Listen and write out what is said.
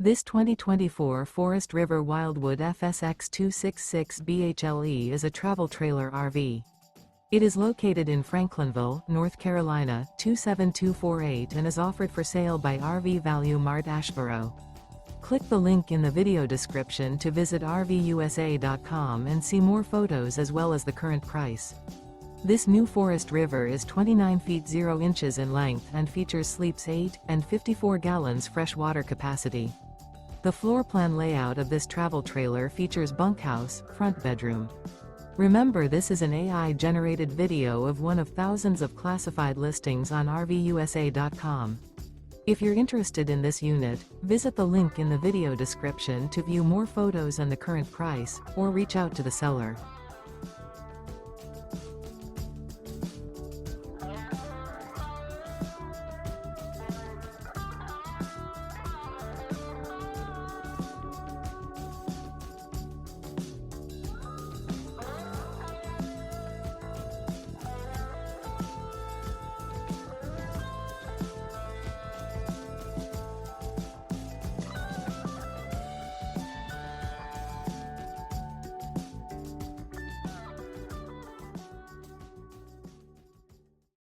This 2024 Forest River Wildwood FSX 266 BHLE is a travel trailer RV. It is located in Franklinville, North Carolina, 27248 and is offered for sale by RV Value Mart Asheboro. Click the link in the video description to visit RVUSA.com and see more photos as well as the current price. This new Forest River is 29 feet 0 inches in length and features sleeps 8 and 54 gallons fresh water capacity. The floor plan layout of this travel trailer features bunkhouse, front bedroom. Remember, this is an AI-generated video of one of thousands of classified listings on RVUSA.com. If you're interested in this unit, visit the link in the video description to view more photos and the current price, or reach out to the seller.